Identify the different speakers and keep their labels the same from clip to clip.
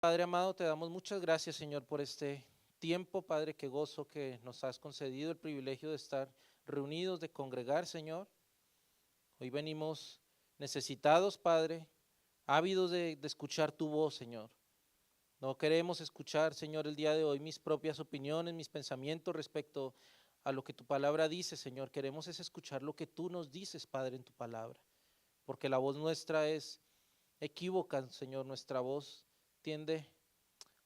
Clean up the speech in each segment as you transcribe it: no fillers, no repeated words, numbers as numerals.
Speaker 1: Padre amado, te damos muchas gracias, Señor, por este tiempo, Padre, qué gozo que nos has concedido el privilegio de estar reunidos, de congregar, Señor. Hoy venimos necesitados, Padre, ávidos de escuchar tu voz, Señor. No queremos escuchar, Señor, el día de hoy mis propias opiniones, mis pensamientos respecto a lo que tu palabra dice, Señor. Queremos es escuchar lo que tú nos dices, Padre, en tu palabra, porque la voz nuestra es equívoca, Señor, nuestra voz tiende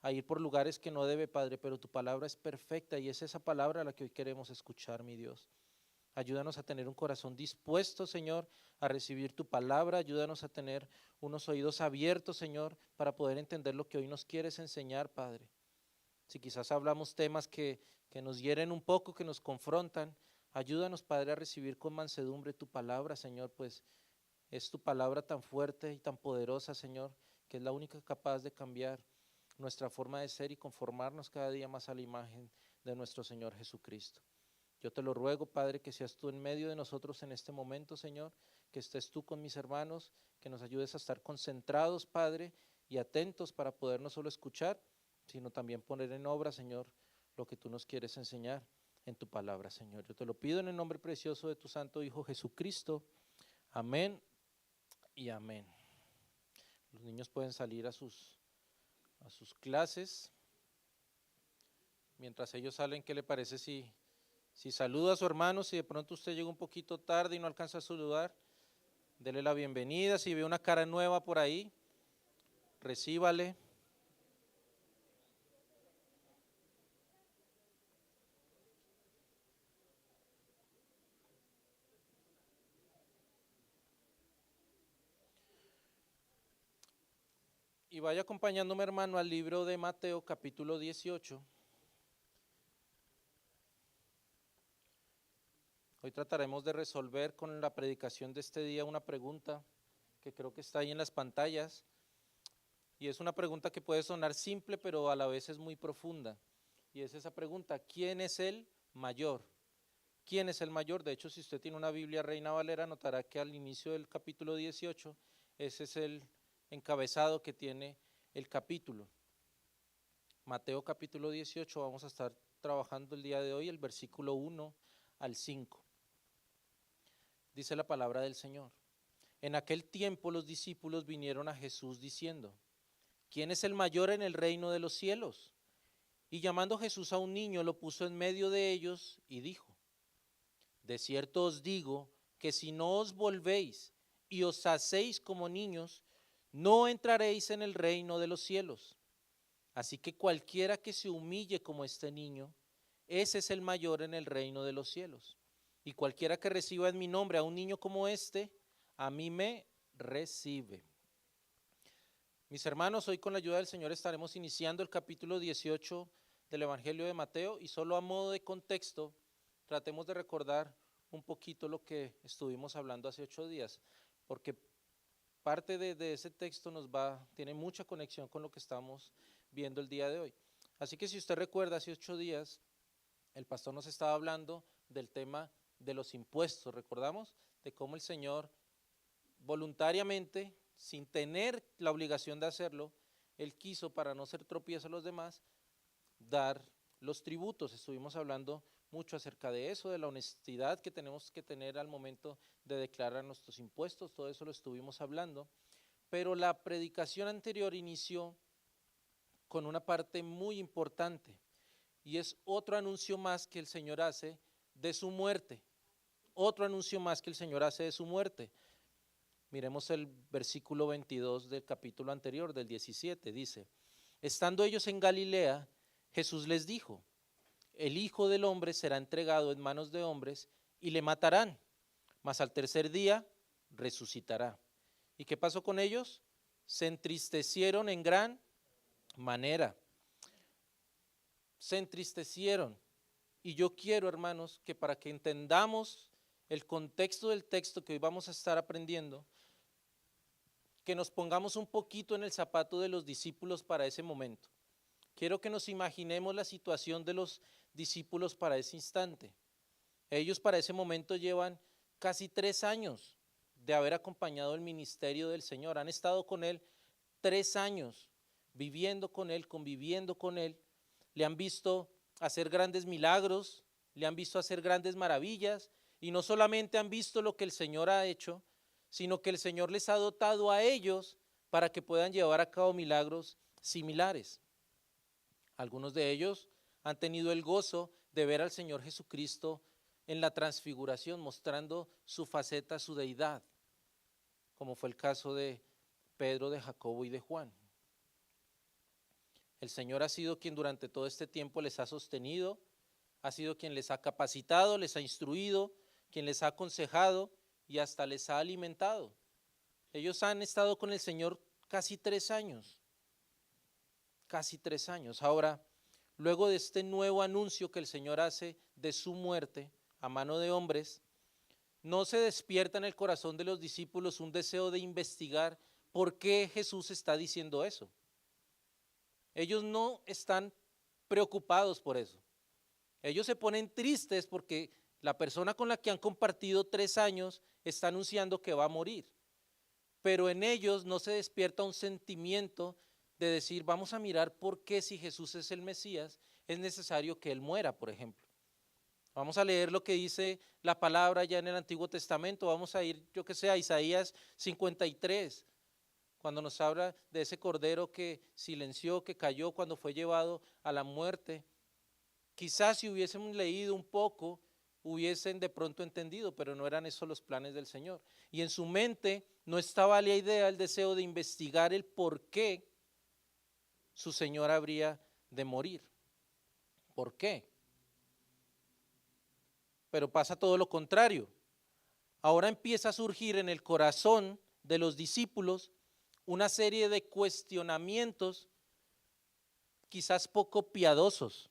Speaker 1: a ir por lugares que no debe, Padre, pero tu palabra es perfecta y es esa palabra la que hoy queremos escuchar, mi Dios. Ayúdanos a tener un corazón dispuesto, Señor, a recibir tu palabra. Ayúdanos a tener unos oídos abiertos, Señor, para poder entender lo que hoy nos quieres enseñar, Padre. Si quizás hablamos temas que nos hieren un poco, que nos confrontan, ayúdanos, Padre, a recibir con mansedumbre tu palabra, Señor, pues es tu palabra tan fuerte y tan poderosa, Señor, que es la única capaz de cambiar nuestra forma de ser y conformarnos cada día más a la imagen de nuestro Señor Jesucristo. Yo te lo ruego, Padre, que seas tú en medio de nosotros en este momento, Señor, que estés tú con mis hermanos, que nos ayudes a estar concentrados, Padre, y atentos para poder no solo escuchar, sino también poner en obra, Señor, lo que tú nos quieres enseñar en tu palabra, Señor. Yo te lo pido en el nombre precioso de tu Santo Hijo Jesucristo. Amén y amén. Los niños pueden salir a sus clases. Mientras ellos salen, ¿qué le parece si saluda a su hermano? Si de pronto usted llega un poquito tarde y no alcanza a saludar, dele la bienvenida. Si ve una cara nueva por ahí, recíbale. Y vaya acompañándome, hermano, al libro de Mateo, capítulo 18. Hoy trataremos de resolver con la predicación de este día una pregunta que creo que está ahí en las pantallas. Y es una pregunta que puede sonar simple, pero a la vez es muy profunda. Y es esa pregunta: ¿quién es el mayor? ¿Quién es el mayor? De hecho, si usted tiene una Biblia Reina Valera, notará que al inicio del capítulo 18, ese es el encabezado que tiene el capítulo. Mateo capítulo 18, vamos a estar trabajando el día de hoy el versículo 1 al 5. Dice la palabra del Señor: en aquel tiempo los discípulos vinieron a Jesús diciendo: ¿quién es el mayor en el reino de los cielos? Y llamando Jesús a un niño, lo puso en medio de ellos y dijo: de cierto os digo que si no os volvéis y os hacéis como niños, no entraréis en el reino de los cielos. Así que cualquiera que se humille como este niño, ese es el mayor en el reino de los cielos. Y cualquiera que reciba en mi nombre a un niño como este, a mí me recibe. Mis hermanos, hoy con la ayuda del Señor estaremos iniciando el capítulo 18 del Evangelio de Mateo, y solo a modo de contexto, tratemos de recordar un poquito lo que estuvimos hablando hace 8 días, porque parte de ese texto tiene mucha conexión con lo que estamos viendo el día de hoy. Así que si usted recuerda, hace 8 días el pastor nos estaba hablando del tema de los impuestos, ¿recordamos? De cómo el Señor voluntariamente, sin tener la obligación de hacerlo, Él quiso, para no ser tropiezo a los demás, dar los tributos. Estuvimos hablando mucho acerca de eso, de la honestidad que tenemos que tener al momento de declarar nuestros impuestos. Todo eso lo estuvimos hablando, pero la predicación anterior inició con una parte muy importante, y es otro anuncio más que el Señor hace de su muerte. Otro anuncio más que el Señor hace de su muerte. Miremos el versículo 22 del capítulo anterior, del 17, dice: estando ellos en Galilea, Jesús les dijo: el Hijo del Hombre será entregado en manos de hombres y le matarán, mas al tercer día resucitará. ¿Y qué pasó con ellos? Se entristecieron en gran manera. Se entristecieron. Y yo quiero, hermanos, que para que entendamos el contexto del texto que hoy vamos a estar aprendiendo, que nos pongamos un poquito en el zapato de los discípulos para ese momento. Quiero que nos imaginemos la situación de los discípulos para ese instante. Ellos para ese momento llevan casi 3 años de haber acompañado el ministerio del Señor. Han estado con Él 3 años, viviendo con Él, conviviendo con Él, le han visto hacer grandes milagros, le han visto hacer grandes maravillas, y no solamente han visto lo que el Señor ha hecho, sino que el Señor les ha dotado a ellos para que puedan llevar a cabo milagros similares. Algunos de ellos han tenido el gozo de ver al Señor Jesucristo en la transfiguración, mostrando su faceta, su deidad, como fue el caso de Pedro, de Jacobo y de Juan. El Señor ha sido quien durante todo este tiempo les ha sostenido, ha sido quien les ha capacitado, les ha instruido, quien les ha aconsejado y hasta les ha alimentado. Ellos han estado con el Señor casi 3 años, casi 3 años. Ahora, luego de este nuevo anuncio que el Señor hace de su muerte a mano de hombres, no se despierta en el corazón de los discípulos un deseo de investigar por qué Jesús está diciendo eso. Ellos no están preocupados por eso. Ellos se ponen tristes porque la persona con la que han compartido 3 años está anunciando que va a morir. Pero en ellos no se despierta un sentimiento de decir, vamos a mirar por qué si Jesús es el Mesías, es necesario que Él muera, por ejemplo. Vamos a leer lo que dice la palabra ya en el Antiguo Testamento, vamos a ir, yo que sé, a Isaías 53, cuando nos habla de ese cordero que silenció, que cayó cuando fue llevado a la muerte. Quizás si hubiésemos leído un poco, hubiesen de pronto entendido, pero no eran esos los planes del Señor. Y en su mente no estaba la idea, el deseo de investigar el por qué su Señor habría de morir. ¿Por qué? Pero pasa todo lo contrario. Ahora empieza a surgir en el corazón de los discípulos una serie de cuestionamientos quizás poco piadosos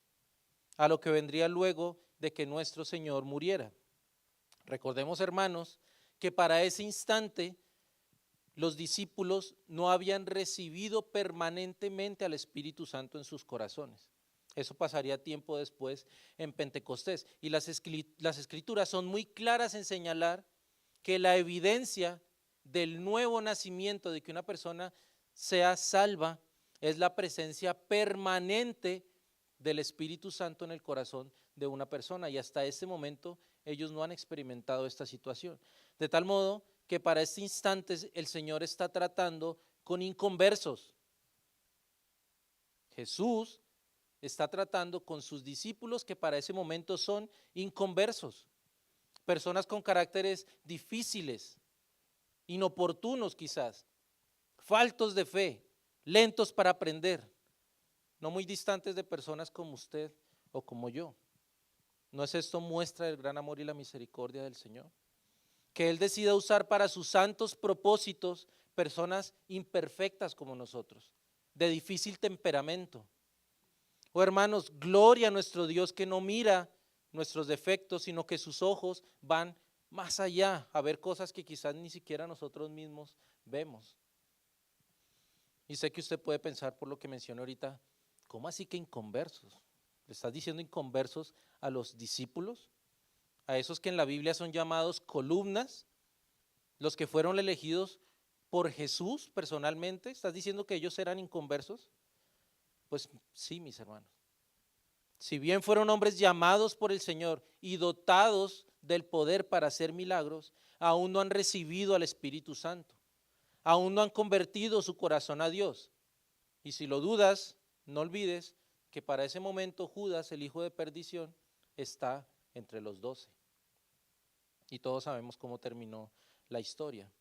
Speaker 1: a lo que vendría luego de que nuestro Señor muriera. Recordemos, hermanos, que para ese instante los discípulos no habían recibido permanentemente al Espíritu Santo en sus corazones. Eso pasaría tiempo después en Pentecostés. Y las Escrituras son muy claras en señalar que la evidencia del nuevo nacimiento, de que una persona sea salva, es la presencia permanente del Espíritu Santo en el corazón de una persona, y hasta este momento ellos no han experimentado esta situación. De tal modo que para este instante el Señor está tratando con inconversos. Jesús está tratando con sus discípulos que para ese momento son inconversos, personas con caracteres difíciles, inoportunos quizás, faltos de fe, lentos para aprender, no muy distantes de personas como usted o como yo. ¿No es esto muestra del gran amor y la misericordia del Señor? Que Él decida usar para sus santos propósitos personas imperfectas como nosotros, de difícil temperamento. Oh hermanos, gloria a nuestro Dios que no mira nuestros defectos, sino que sus ojos van más allá a ver cosas que quizás ni siquiera nosotros mismos vemos. Y sé que usted puede pensar por lo que mencioné ahorita, ¿cómo así que inconversos? ¿Le estás diciendo inconversos a los discípulos? A esos que en la Biblia son llamados columnas, los que fueron elegidos por Jesús personalmente. ¿Estás diciendo que ellos eran inconversos? Pues sí, mis hermanos. Si bien fueron hombres llamados por el Señor y dotados del poder para hacer milagros, aún no han recibido al Espíritu Santo, aún no han convertido su corazón a Dios. Y si lo dudas, no olvides que para ese momento Judas, el hijo de perdición, está entre los 12. Y todos sabemos cómo terminó la historia.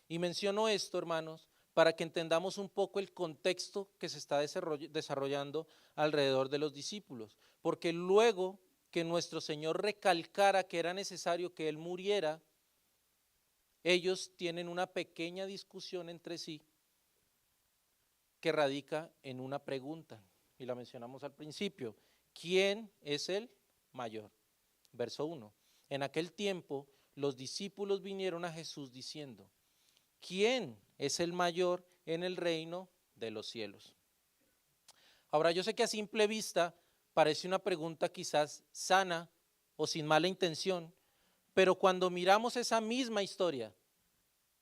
Speaker 1: Y menciono esto, hermanos, para que entendamos un poco el contexto que se está desarrollando alrededor de los discípulos. Porque luego que nuestro Señor recalcara que era necesario que Él muriera, ellos tienen una pequeña discusión entre sí que radica en una pregunta, y la mencionamos al principio: ¿quién es el mayor? Verso 1. En aquel tiempo los discípulos vinieron a Jesús diciendo: ¿quién es el mayor en el reino de los cielos? Ahora, yo sé que a simple vista parece una pregunta quizás sana o sin mala intención, pero cuando miramos esa misma historia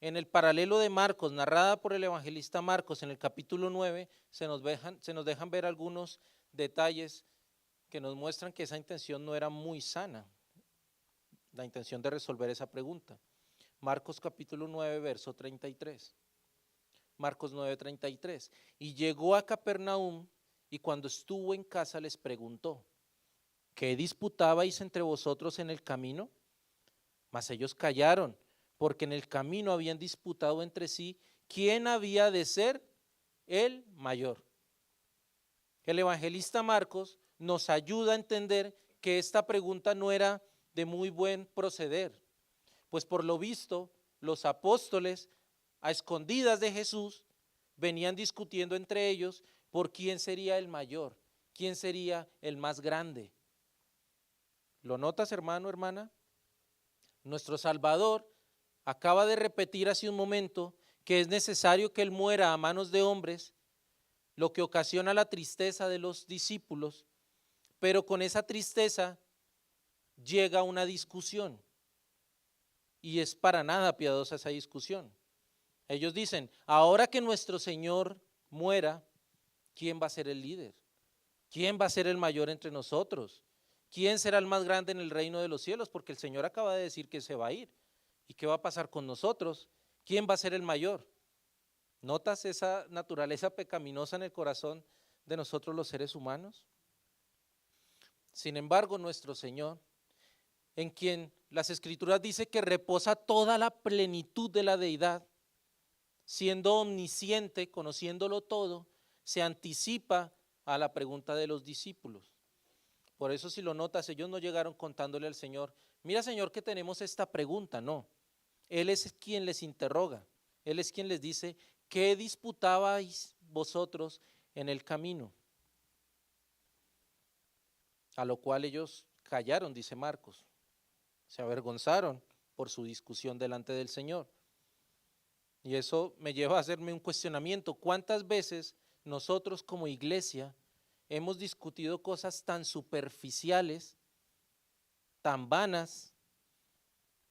Speaker 1: en el paralelo de Marcos, narrada por el evangelista Marcos en el capítulo 9, se nos dejan ver algunos detalles que nos muestran que esa intención no era muy sana, la intención de resolver esa pregunta. Marcos capítulo 9, verso 33. Marcos 9, 33. Y llegó a Capernaum, y cuando estuvo en casa les preguntó: ¿qué disputabais entre vosotros en el camino? Mas ellos callaron, porque en el camino habían disputado entre sí quién había de ser el mayor. El evangelista Marcos nos ayuda a entender que esta pregunta no era de muy buen proceder, pues por lo visto los apóstoles, a escondidas de Jesús, venían discutiendo entre ellos por quién sería el mayor, quién sería el más grande. ¿Lo notas, hermano, hermana? Nuestro Salvador acaba de repetir hace un momento que es necesario que Él muera a manos de hombres, lo que ocasiona la tristeza de los discípulos, pero con esa tristeza llega una discusión, y es para nada piadosa esa discusión. Ellos dicen: ahora que nuestro Señor muera, ¿quién va a ser el líder? ¿Quién va a ser el mayor entre nosotros? ¿Quién será el más grande en el reino de los cielos? Porque el Señor acaba de decir que se va a ir. ¿Y qué va a pasar con nosotros? ¿Quién va a ser el mayor? ¿Notas esa naturaleza pecaminosa en el corazón de nosotros los seres humanos? Sin embargo, nuestro Señor, en quien las Escrituras dice que reposa toda la plenitud de la deidad, siendo omnisciente, conociéndolo todo, se anticipa a la pregunta de los discípulos. Por eso, si lo notas, ellos no llegaron contándole al Señor: mira, Señor, que tenemos esta pregunta. No, Él es quien les interroga, Él es quien les dice: ¿qué disputabais vosotros en el camino? A lo cual ellos callaron, dice Marcos, se avergonzaron por su discusión delante del Señor. Y eso me lleva a hacerme un cuestionamiento: ¿cuántas veces nosotros como iglesia hemos discutido cosas tan superficiales, tan vanas,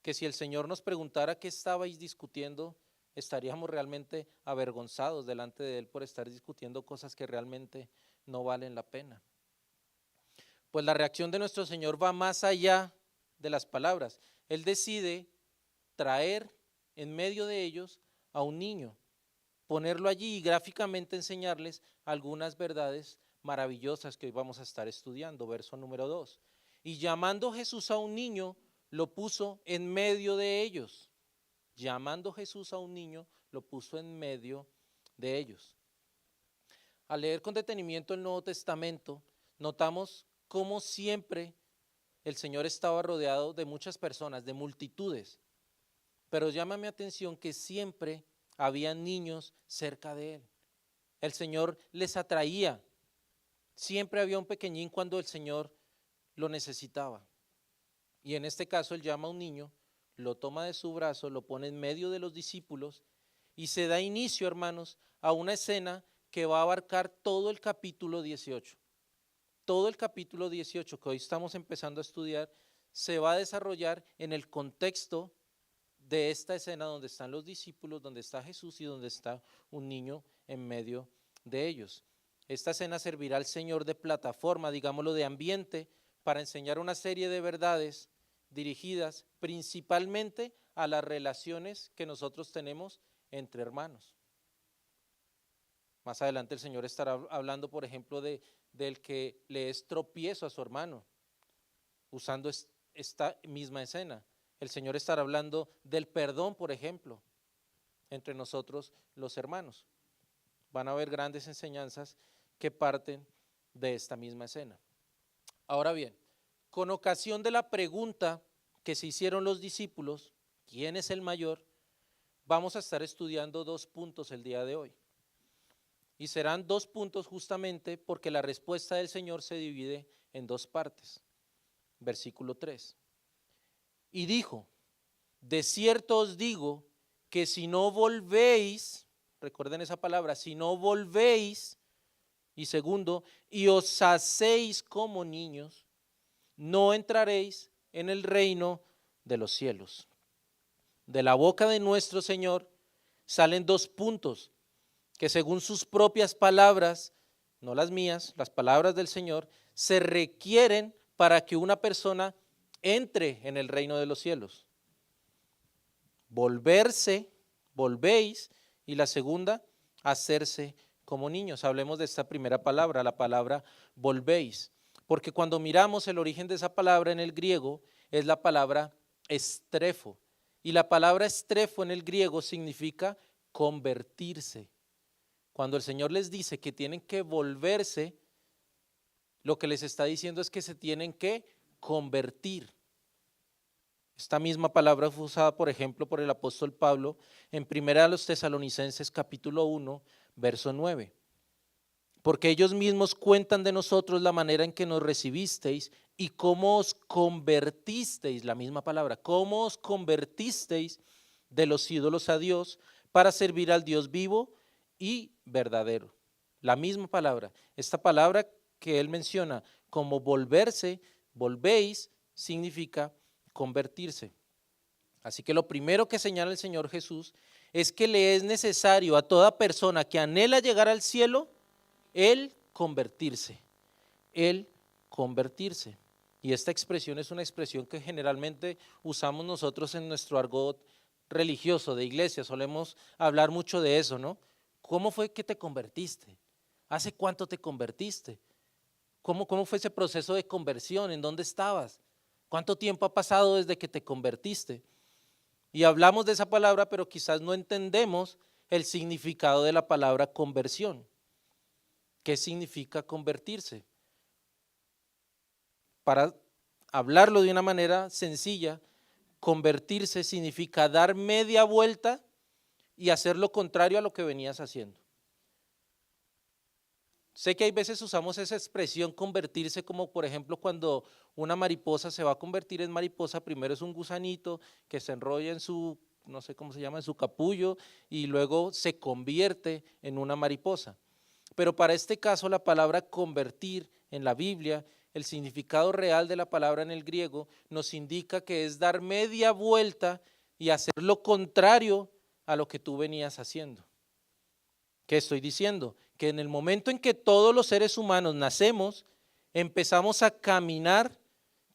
Speaker 1: que si el Señor nos preguntara qué estabais discutiendo, estaríamos realmente avergonzados delante de Él por estar discutiendo cosas que realmente no valen la pena? Pues la reacción de nuestro Señor va más allá de las palabras. Él decide traer en medio de ellos a un niño, ponerlo allí y gráficamente enseñarles algunas verdades maravillosas que hoy vamos a estar estudiando. Verso número 2. Y llamando Jesús a un niño, lo puso en medio de ellos. Llamando Jesús a un niño, lo puso en medio de ellos. Al leer con detenimiento el Nuevo Testamento, notamos cómo siempre el Señor estaba rodeado de muchas personas, de multitudes, pero llama mi atención que siempre había niños cerca de Él. El Señor les atraía, siempre había un pequeñín cuando el Señor lo necesitaba. Y en este caso Él llama a un niño, lo toma de su brazo, lo pone en medio de los discípulos y se da inicio, hermanos, a una escena que va a abarcar todo el capítulo 18. Todo el capítulo 18 que hoy estamos empezando a estudiar se va a desarrollar en el contexto de esta escena donde están los discípulos, donde está Jesús y donde está un niño en medio de ellos. Esta escena servirá al Señor de plataforma, digámoslo, de ambiente, para enseñar una serie de verdades dirigidas principalmente a las relaciones que nosotros tenemos entre hermanos. Más adelante el Señor estará hablando, por ejemplo, del que le es tropiezo a su hermano, usando esta misma escena. El Señor estará hablando del perdón, por ejemplo, entre nosotros los hermanos. Van a haber grandes enseñanzas que parten de esta misma escena. Ahora bien, con ocasión de la pregunta que se hicieron los discípulos, ¿quién es el mayor?, vamos a estar estudiando 2 puntos el día de hoy. Y serán 2 puntos justamente porque la respuesta del Señor se divide en 2 partes. Versículo 3. Y dijo: de cierto os digo que si no volvéis, recuerden esa palabra, si no volvéis, y segundo, y os hacéis como niños, no entraréis en el reino de los cielos. de la boca de nuestro Señor salen dos puntos que según sus propias palabras, no las mías, las palabras del Señor, se requieren para que una persona entre en el reino de los cielos. Volvéis, y la segunda, hacerse como niños. Hablemos de esta primera palabra, la palabra volvéis, porque cuando miramos el origen de esa palabra en el griego, es la palabra estrefo, y la palabra estrefo en el griego significa convertirse. Cuando el Señor les dice que tienen que volverse, lo que les está diciendo es que se tienen que convertir. Esta misma palabra fue usada, por ejemplo, por el apóstol Pablo en 1 Tesalonicenses capítulo 1, verso 9. Porque ellos mismos cuentan de nosotros la manera en que nos recibisteis y cómo os convertisteis, la misma palabra, cómo os convertisteis de los ídolos a Dios para servir al Dios vivo y verdadero. La misma palabra, esta palabra que él menciona como volverse, volvéis, significa convertirse. Así que lo primero que señala el Señor Jesús es que le es necesario a toda persona que anhela llegar al cielo, el convertirse, el convertirse. Y esta expresión es una expresión que generalmente usamos nosotros en nuestro argot religioso de iglesia, solemos hablar mucho de eso, ¿no? ¿Cómo fue que te convertiste? ¿Hace cuánto te convertiste? ¿Cómo fue ese proceso de conversión? ¿En dónde estabas? ¿Cuánto tiempo ha pasado desde que te convertiste? Y hablamos de esa palabra, pero quizás no entendemos el significado de la palabra conversión. ¿Qué significa convertirse? Para hablarlo de una manera sencilla, convertirse significa dar media vuelta y hacer lo contrario a lo que venías haciendo. Sé que hay veces usamos esa expresión convertirse como por ejemplo cuando una mariposa se va a convertir en mariposa, primero es un gusanito que se enrolla en su, no sé cómo se llama, en su capullo y luego se convierte en una mariposa. Pero para este caso la palabra convertir en la Biblia, el significado real de la palabra en el griego nos indica que es dar media vuelta y hacer lo contrario a lo que tú venías haciendo. ¿Qué estoy diciendo? Que en el momento en que todos los seres humanos nacemos, empezamos a caminar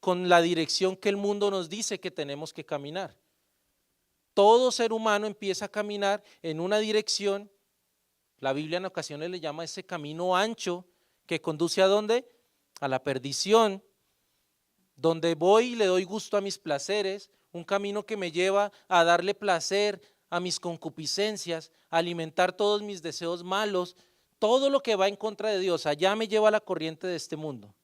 Speaker 1: con la dirección que el mundo nos dice que tenemos que caminar. Todo ser humano empieza a caminar en una dirección, la Biblia en ocasiones le llama ese camino ancho, que conduce ¿a dónde? A la perdición, donde voy y le doy gusto a mis placeres, un camino que me lleva a darle placer a mis concupiscencias, a alimentar todos mis deseos malos, todo lo que va en contra de Dios, allá me lleva la corriente de este mundo.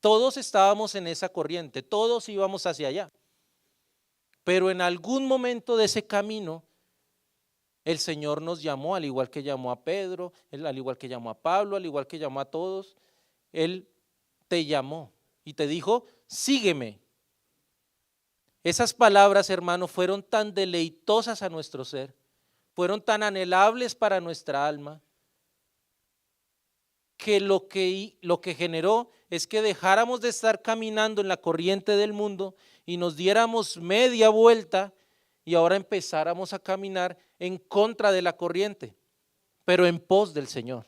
Speaker 1: Todos estábamos en esa corriente, todos íbamos hacia allá. Pero en algún momento de ese camino, el Señor nos llamó, al igual que llamó a Pedro, al igual que llamó a Pablo, al igual que llamó a todos, Él te llamó y te dijo, sígueme. Esas palabras, hermano, fueron tan deleitosas a nuestro ser, fueron tan anhelables para nuestra alma, que lo que generó es que dejáramos de estar caminando en la corriente del mundo y nos diéramos media vuelta y ahora empezáramos a caminar en contra de la corriente, pero en pos del Señor.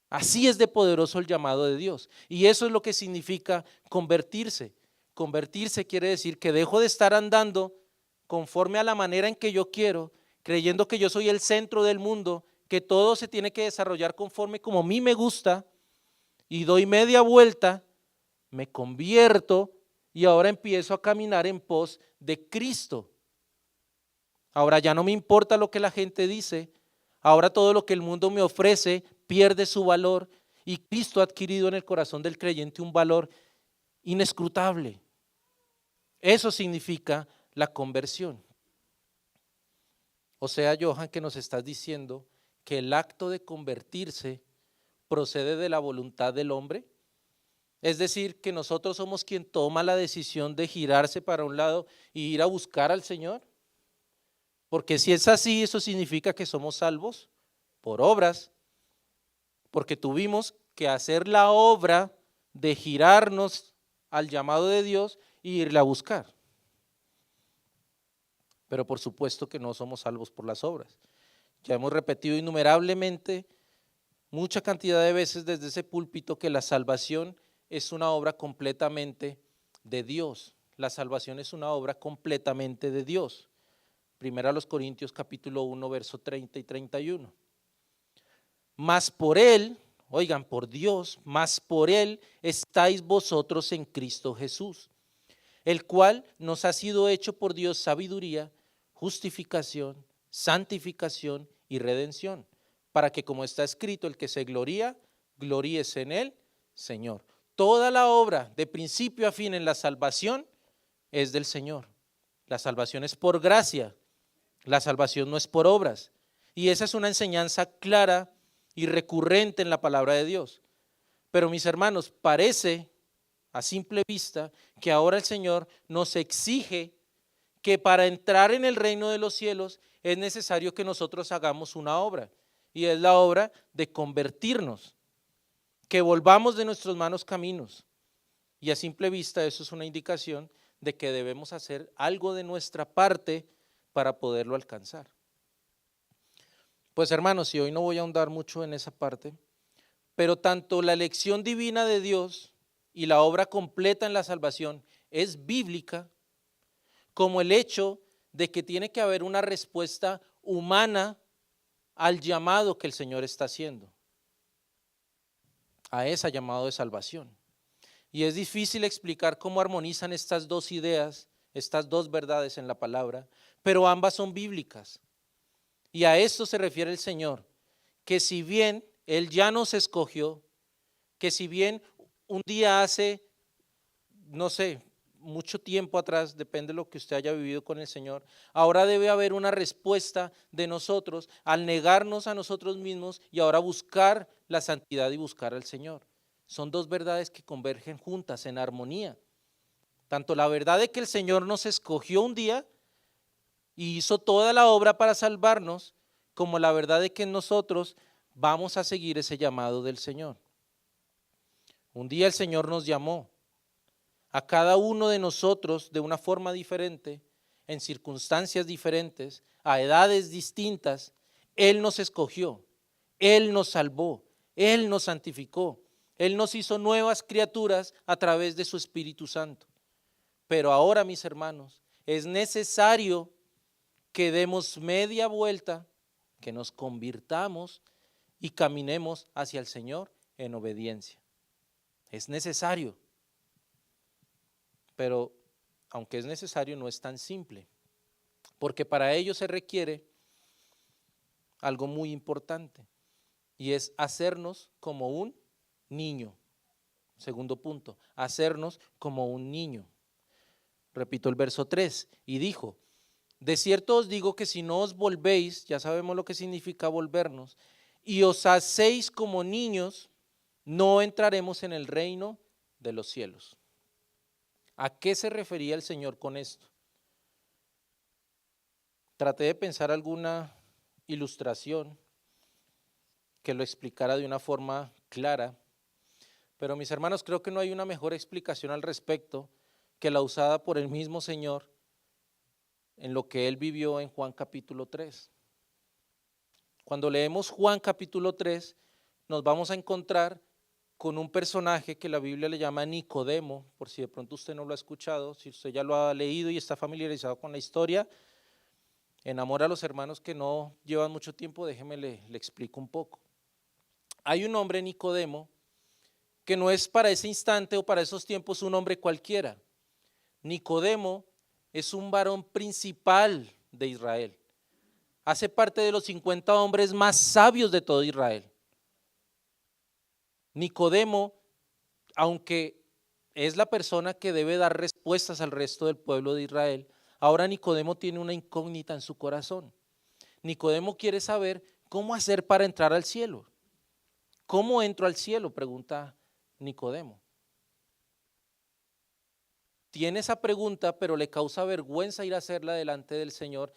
Speaker 1: Así es de poderoso el llamado de Dios y eso es lo que significa convertirse. Convertirse quiere decir que dejo de estar andando conforme a la manera en que yo quiero, creyendo que yo soy el centro del mundo, que todo se tiene que desarrollar conforme como a mí me gusta y doy media vuelta, me convierto y ahora empiezo a caminar en pos de Cristo. Ahora ya no me importa lo que la gente dice, ahora todo lo que el mundo me ofrece pierde su valor y Cristo ha adquirido en el corazón del creyente un valor inescrutable. Eso significa la conversión. O sea, Johan, que nos estás diciendo que el acto de convertirse procede de la voluntad del hombre. Es decir, que nosotros somos quien toma la decisión de girarse para un lado y ir a buscar al Señor. Porque si es así, eso significa que somos salvos por obras, porque tuvimos que hacer la obra de girarnos al llamado de Dios e irle a buscar. pero por supuesto que no somos salvos por las obras. Ya hemos repetido innumerablemente, mucha cantidad de veces desde ese púlpito, que la salvación es una obra completamente de Dios. La salvación es una obra completamente de Dios. Primera a los Corintios capítulo 1, verso 30 y 31. Mas por Él, oigan, por Dios, mas por Él estáis vosotros en Cristo Jesús, el cual nos ha sido hecho por Dios sabiduría, justificación, santificación y redención, para que, como está escrito, el que se gloría, gloríese en Él, Señor. Toda la obra de principio a fin en la salvación es del Señor. La salvación es por gracia, la salvación no es por obras. Y esa es una enseñanza clara y recurrente en la palabra de Dios. Pero mis hermanos, parece a simple vista que ahora el Señor nos exige que para entrar en el reino de los cielos es necesario que nosotros hagamos una obra, y es la obra de convertirnos, que volvamos de nuestros malos caminos. Y a simple vista eso es una indicación de que debemos hacer algo de nuestra parte para poderlo alcanzar. Pues hermanos, y hoy no voy a ahondar mucho en esa parte, pero tanto la elección divina de Dios y la obra completa en la salvación es bíblica, como el hecho de que tiene que haber una respuesta humana al llamado que el Señor está haciendo, a ese llamado de salvación. Y es difícil explicar cómo armonizan estas dos ideas, estas dos verdades en la palabra, pero ambas son bíblicas. Y a esto se refiere el Señor, que si bien Él ya nos escogió, que si bien un día hace, no sé, mucho tiempo atrás, depende de lo que usted haya vivido con el Señor, ahora debe haber una respuesta de nosotros al negarnos a nosotros mismos y ahora buscar la santidad y buscar al Señor. Son dos verdades que convergen juntas en armonía. Tanto la verdad de que el Señor nos escogió un día y hizo toda la obra para salvarnos, como la verdad de que nosotros vamos a seguir ese llamado del Señor. Un día el Señor nos llamó a cada uno de nosotros de una forma diferente, en circunstancias diferentes, a edades distintas. Él nos escogió, Él nos salvó, Él nos santificó, Él nos hizo nuevas criaturas a través de su Espíritu Santo. Pero ahora, mis hermanos, es necesario que demos media vuelta, que nos convirtamos y caminemos hacia el Señor en obediencia. Es necesario. Pero aunque es necesario, no es tan simple, porque para ello se requiere algo muy importante, y es hacernos como un niño. Segundo punto, hacernos como un niño. Repito el verso 3, y dijo: de cierto os digo que si no os volvéis, ya sabemos lo que significa volvernos, y os hacéis como niños, no entraremos en el reino de los cielos. ¿A qué se refería el Señor con esto? Traté de pensar alguna ilustración que lo explicara de una forma clara, pero mis hermanos, creo que no hay una mejor explicación al respecto que la usada por el mismo Señor en lo que Él vivió en Juan capítulo 3. Cuando leemos Juan capítulo 3, nos vamos a encontrar con un personaje que la Biblia le llama Nicodemo, por si de pronto usted no lo ha escuchado, si usted ya lo ha leído y está familiarizado con la historia. En amor a los hermanos que no llevan mucho tiempo, déjeme le explico un poco. Hay un hombre, Nicodemo, que no es para ese instante o para esos tiempos un hombre cualquiera. Nicodemo es un varón principal de Israel. Hace parte de los 50 hombres más sabios de todo Israel. Nicodemo, aunque es la persona que debe dar respuestas al resto del pueblo de Israel, ahora Nicodemo tiene una incógnita en su corazón. Nicodemo quiere saber cómo hacer para entrar al cielo. ¿Cómo entro al cielo?, pregunta Nicodemo. Tiene esa pregunta, pero le causa vergüenza ir a hacerla delante del Señor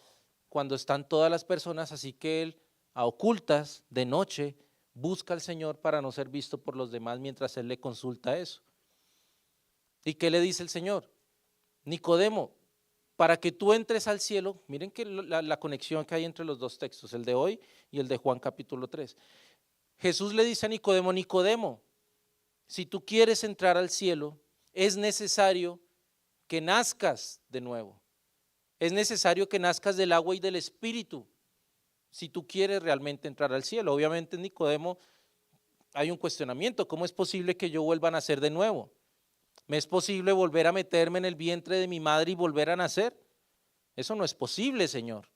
Speaker 1: cuando están todas las personas, así que él, a ocultas, de noche, busca al Señor para no ser visto por los demás mientras él le consulta eso. ¿Y qué le dice el Señor? Nicodemo, para que tú entres al cielo, miren que la conexión que hay entre los dos textos, el de hoy y el de Juan capítulo 3. Jesús le dice a Nicodemo, Nicodemo, si tú quieres entrar al cielo, es necesario que nazcas de nuevo. Es necesario que nazcas del agua y del espíritu, si tú quieres realmente entrar al cielo. Obviamente, Nicodemo, hay un cuestionamiento, ¿cómo es posible que yo vuelva a nacer de nuevo? ¿Me es posible volver a meterme en el vientre de mi madre y volver a nacer? Eso no es posible, Señor.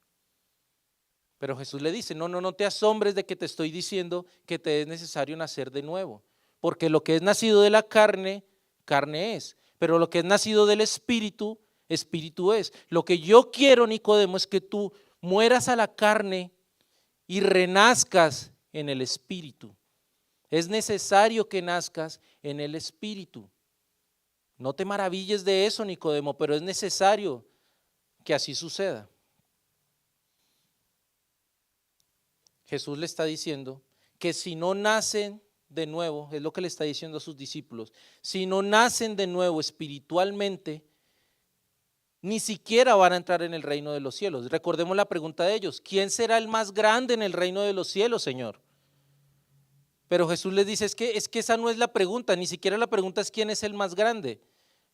Speaker 1: Pero Jesús le dice, no te asombres de que te estoy diciendo que te es necesario nacer de nuevo, porque lo que es nacido de la carne, carne es, pero lo que es nacido del espíritu, espíritu es. Lo que yo quiero, Nicodemo, es que tú mueras a la carne y renazcas en el espíritu. Es necesario que nazcas en el espíritu. No te maravilles de eso, Nicodemo, pero es necesario que así suceda. Jesús le está diciendo que si no nacen de nuevo, es lo que le está diciendo a sus discípulos, si no nacen de nuevo espiritualmente, ni siquiera van a entrar en el reino de los cielos. Recordemos la pregunta de ellos, ¿quién será el más grande en el reino de los cielos, Señor? Pero Jesús les dice, es que esa no es la pregunta, ni siquiera la pregunta es quién es el más grande.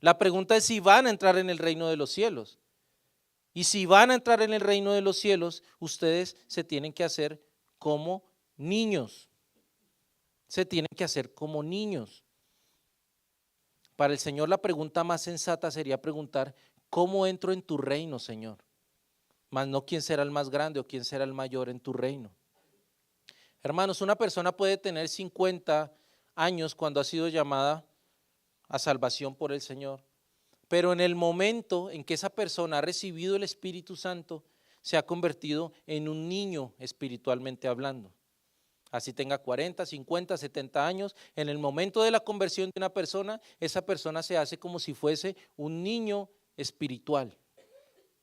Speaker 1: La pregunta es si van a entrar en el reino de los cielos. Y si van a entrar en el reino de los cielos, ustedes se tienen que hacer como niños. Se tienen que hacer como niños. Para el Señor la pregunta más sensata sería preguntar, ¿cómo entro en tu reino, Señor? Mas no quién será el más grande o quién será el mayor en tu reino. Hermanos, una persona puede tener 50 años cuando ha sido llamada a salvación por el Señor, pero en el momento en que esa persona ha recibido el Espíritu Santo, se ha convertido en un niño espiritualmente hablando. Así tenga 40, 50, 70 años, en el momento de la conversión de una persona, esa persona se hace como si fuese un niño espiritual.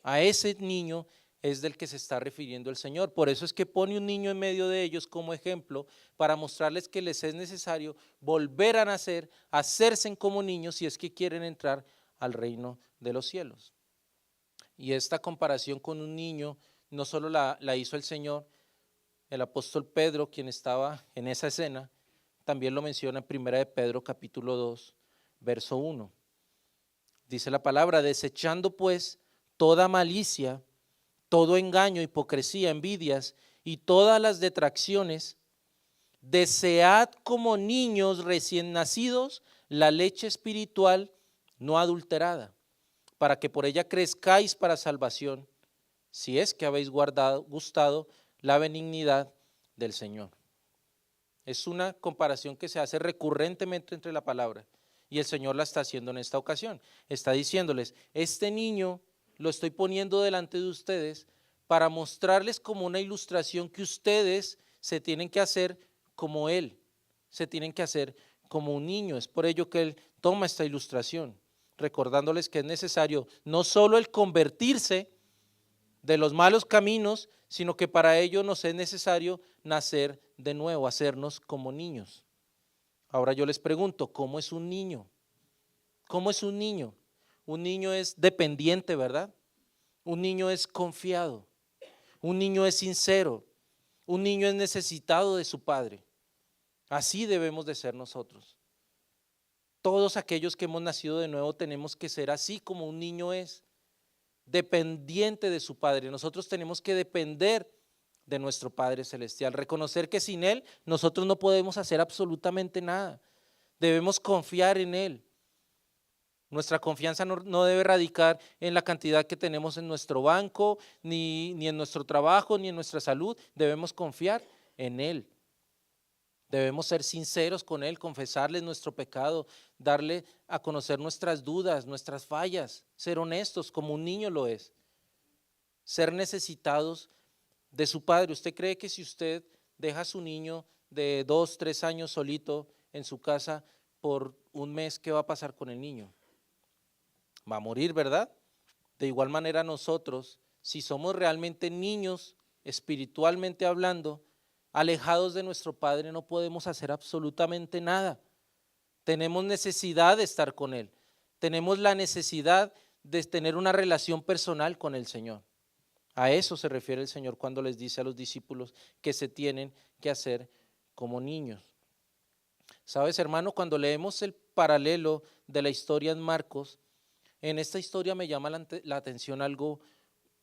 Speaker 1: A ese niño es del que se está refiriendo el Señor. Por eso es que pone un niño en medio de ellos como ejemplo para mostrarles que les es necesario volver a nacer, hacerse como niños si es que quieren entrar al reino de los cielos. Y esta comparación con un niño no solo la hizo el Señor, el apóstol Pedro, quien estaba en esa escena, también lo menciona en 1 de Pedro capítulo 2, verso 1. Dice la palabra, desechando pues toda malicia, todo engaño, hipocresía, envidias y todas las detracciones, desead como niños recién nacidos la leche espiritual no adulterada, para que por ella crezcáis para salvación, si es que habéis gustado la benignidad del Señor. Es una comparación que se hace recurrentemente entre la palabra y el Señor la está haciendo en esta ocasión. Está diciéndoles, este niño lo estoy poniendo delante de ustedes para mostrarles como una ilustración que ustedes se tienen que hacer como él, se tienen que hacer como un niño. Es por ello que él toma esta ilustración, recordándoles que es necesario no solo el convertirse de los malos caminos, sino que para ello nos es necesario nacer de nuevo, hacernos como niños. Ahora yo les pregunto, ¿cómo es un niño? ¿Cómo es un niño? Un niño es dependiente, ¿verdad? Un niño es confiado, un niño es sincero, un niño es necesitado de su padre. Así debemos de ser nosotros. Todos aquellos que hemos nacido de nuevo tenemos que ser así como un niño es, dependiente de su Padre. Nosotros tenemos que depender de nuestro Padre Celestial, reconocer que sin Él nosotros no podemos hacer absolutamente nada. Debemos confiar en Él. Nuestra confianza no debe radicar en la cantidad que tenemos en nuestro banco, ni en nuestro trabajo, ni en nuestra salud. Debemos confiar en Él. Debemos ser sinceros con Él, confesarle nuestro pecado, darle a conocer nuestras dudas, nuestras fallas, ser honestos como un niño lo es, ser necesitados de su padre. ¿Usted cree que si usted deja a su niño de 2, 3 años solito en su casa por un mes, qué va a pasar con el niño? Va a morir, ¿verdad? De igual manera nosotros, si somos realmente niños espiritualmente hablando, alejados de nuestro Padre, no podemos hacer absolutamente nada. Tenemos necesidad de estar con Él. Tenemos la necesidad de tener una relación personal con el Señor. A eso se refiere el Señor cuando les dice a los discípulos que se tienen que hacer como niños. ¿Sabes, hermano? Cuando leemos el paralelo de la historia en Marcos, en esta historia me llama la atención algo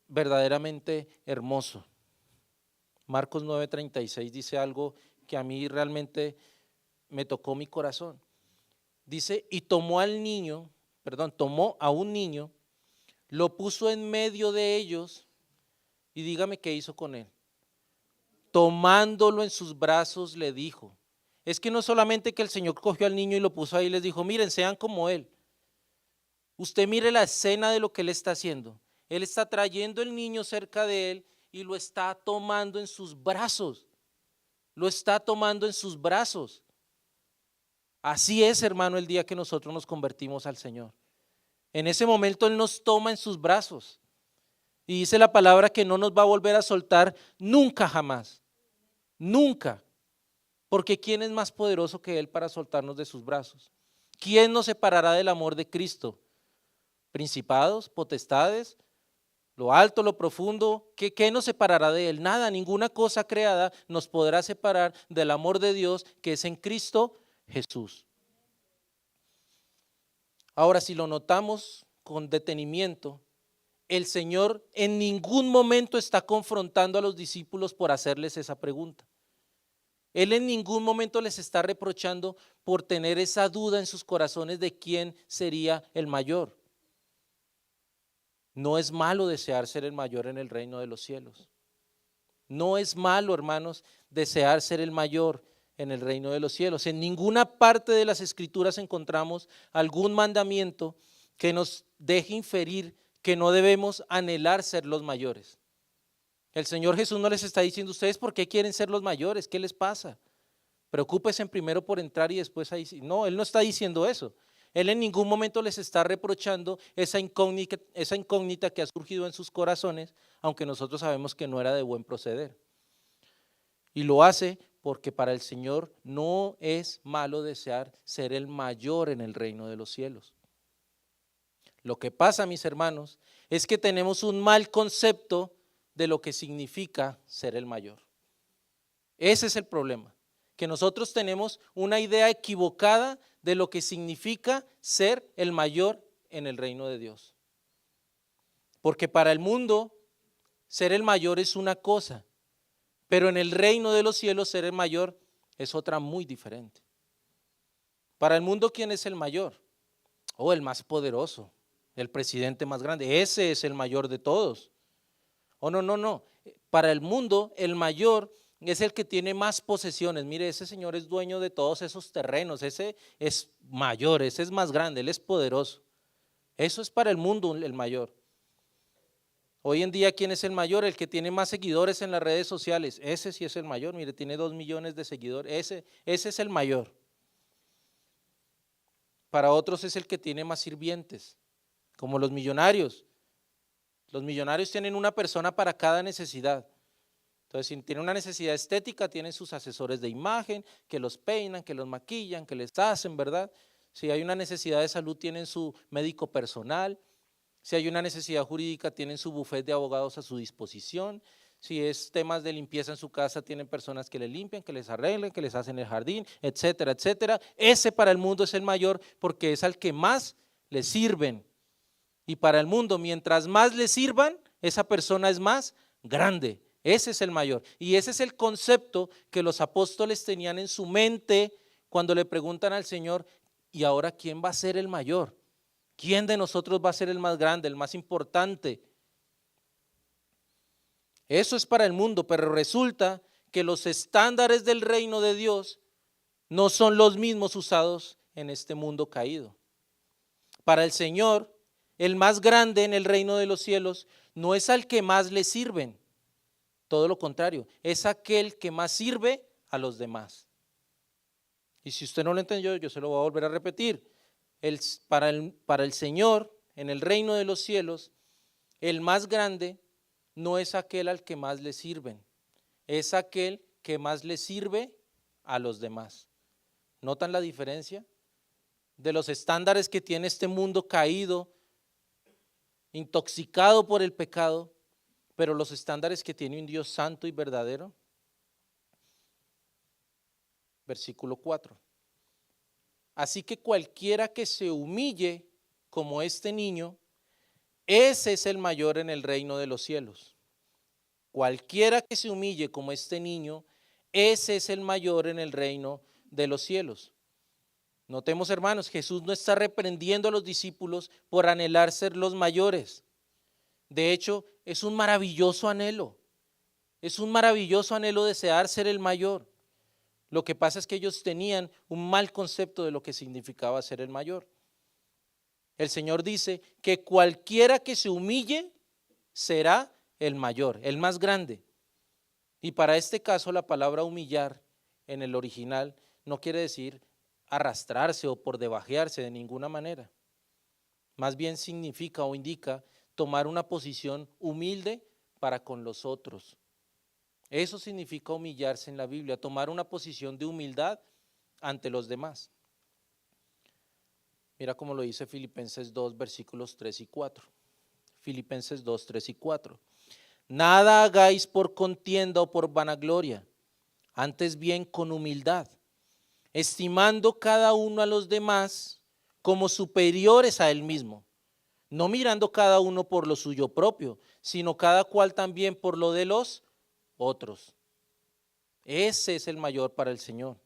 Speaker 1: verdaderamente hermoso. Marcos 9:36 dice algo que a mí realmente me tocó mi corazón. Dice, y tomó a un niño, lo puso en medio de ellos y dígame qué hizo con él. Tomándolo en sus brazos le dijo. Es que no solamente que el Señor cogió al niño y lo puso ahí y les dijo, miren, sean como él. Usted mire la escena de lo que él está haciendo. Él está trayendo el niño cerca de él y lo está tomando en sus brazos. Lo está tomando en sus brazos. Así es, hermano, el día que nosotros nos convertimos al Señor. En ese momento Él nos toma en sus brazos. Y dice la palabra que no nos va a volver a soltar nunca jamás. Nunca. Porque ¿quién es más poderoso que Él para soltarnos de sus brazos? ¿Quién nos separará del amor de Cristo? ¿Principados, potestades, lo alto, lo profundo? ¿Qué nos separará de Él? Nada, ninguna cosa creada nos podrá separar del amor de Dios que es en Cristo Jesús. Ahora, si lo notamos con detenimiento, el Señor en ningún momento está confrontando a los discípulos por hacerles esa pregunta. Él en ningún momento les está reprochando por tener esa duda en sus corazones de quién sería el mayor. No es malo desear ser el mayor en el reino de los cielos. No es malo, hermanos, desear ser el mayor en el reino de los cielos. En ninguna parte de las Escrituras encontramos algún mandamiento que nos deje inferir que no debemos anhelar ser los mayores. El Señor Jesús no les está diciendo, ustedes por qué quieren ser los mayores, ¿qué les pasa? Preocúpense primero por entrar y después ahí sí. No, Él no está diciendo eso. Él en ningún momento les está reprochando esa incógnita que ha surgido en sus corazones, aunque nosotros sabemos que no era de buen proceder. Y lo hace porque para el Señor no es malo desear ser el mayor en el reino de los cielos. Lo que pasa, mis hermanos, es que tenemos un mal concepto de lo que significa ser el mayor. Ese es el problema, que nosotros tenemos una idea equivocada de lo que significa ser el mayor en el reino de Dios. Porque para el mundo, ser el mayor es una cosa, pero en el reino de los cielos ser el mayor es otra muy diferente. Para el mundo, ¿quién es el mayor? Oh, el más poderoso, el presidente más grande, ese es el mayor de todos. Oh, no. Para el mundo, el mayor es el que tiene más posesiones. Mire, ese señor es dueño de todos esos terrenos, ese es mayor, ese es más grande, él es poderoso. Eso es para el mundo el mayor. Hoy en día, ¿quién es el mayor? El que tiene más seguidores en las redes sociales, ese sí es el mayor. Mire, tiene 2 millones de seguidores, ese es el mayor. Para otros es el que tiene más sirvientes, como los millonarios. Los millonarios tienen una persona para cada necesidad. Entonces, si tienen una necesidad estética, tienen sus asesores de imagen, que los peinan, que los maquillan, que les hacen, ¿verdad? Si hay una necesidad de salud, tienen su médico personal. Si hay una necesidad jurídica, tienen su bufete de abogados a su disposición. Si es temas de limpieza en su casa, tienen personas que les limpian, que les arreglen, que les hacen el jardín, etcétera, etcétera. Ese para el mundo es el mayor porque es al que más le sirven. Y para el mundo, mientras más le sirvan, esa persona es más grande. Ese es el mayor. Y ese es el concepto que los apóstoles tenían en su mente cuando le preguntan al Señor, ¿y ahora quién va a ser el mayor? ¿Quién de nosotros va a ser el más grande, el más importante? Eso es para el mundo, pero resulta que los estándares del reino de Dios no son los mismos usados en este mundo caído. Para el Señor, el más grande en el reino de los cielos no es al que más le sirven, todo lo contrario, es aquel que más sirve a los demás. Y si usted no lo entendió, yo se lo voy a volver a repetir. Para el Señor, en el reino de los cielos, el más grande no es aquel al que más le sirven, es aquel que más le sirve a los demás. ¿Notan la diferencia? De los estándares que tiene este mundo caído, intoxicado por el pecado, pero los estándares que tiene un Dios santo y verdadero. Versículo 4. Así que cualquiera que se humille como este niño, ese es el mayor en el reino de los cielos. Cualquiera que se humille como este niño, ese es el mayor en el reino de los cielos. Notemos, hermanos, Jesús no está reprendiendo a los discípulos por anhelar ser los mayores. De hecho, es un maravilloso anhelo. Es un maravilloso anhelo desear ser el mayor. Lo que pasa es que ellos tenían un mal concepto de lo que significaba ser el mayor. El Señor dice que cualquiera que se humille será el mayor, el más grande. Y para este caso la palabra humillar en el original no quiere decir arrastrarse o por debajearse de ninguna manera. Más bien significa o indica tomar una posición humilde para con los otros. Eso significa humillarse en la Biblia, tomar una posición de humildad ante los demás. Mira cómo lo dice Filipenses 2, versículos 3 y 4. Filipenses 2, 3 y 4. Nada hagáis por contienda o por vanagloria, antes bien con humildad, estimando cada uno a los demás como superiores a él mismo, no mirando cada uno por lo suyo propio, sino cada cual también por lo de los otros. Ese es el mayor para el Señor.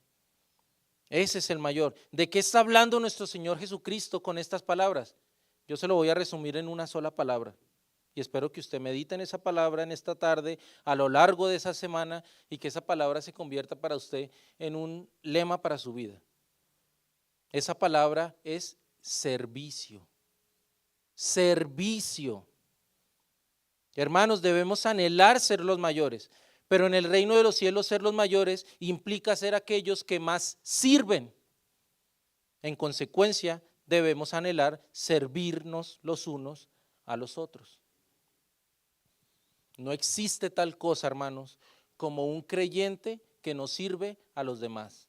Speaker 1: Ese es el mayor. ¿De qué está hablando nuestro Señor Jesucristo con estas palabras? Yo se lo voy a resumir en una sola palabra. Y espero que usted medite en esa palabra en esta tarde, a lo largo de esa semana, y que esa palabra se convierta para usted en un lema para su vida. Esa palabra es servicio. Servicio. Hermanos, debemos anhelar ser los mayores, pero en el reino de los cielos ser los mayores implica ser aquellos que más sirven. En consecuencia, debemos anhelar servirnos los unos a los otros. No existe tal cosa, hermanos, como un creyente que no sirve a los demás.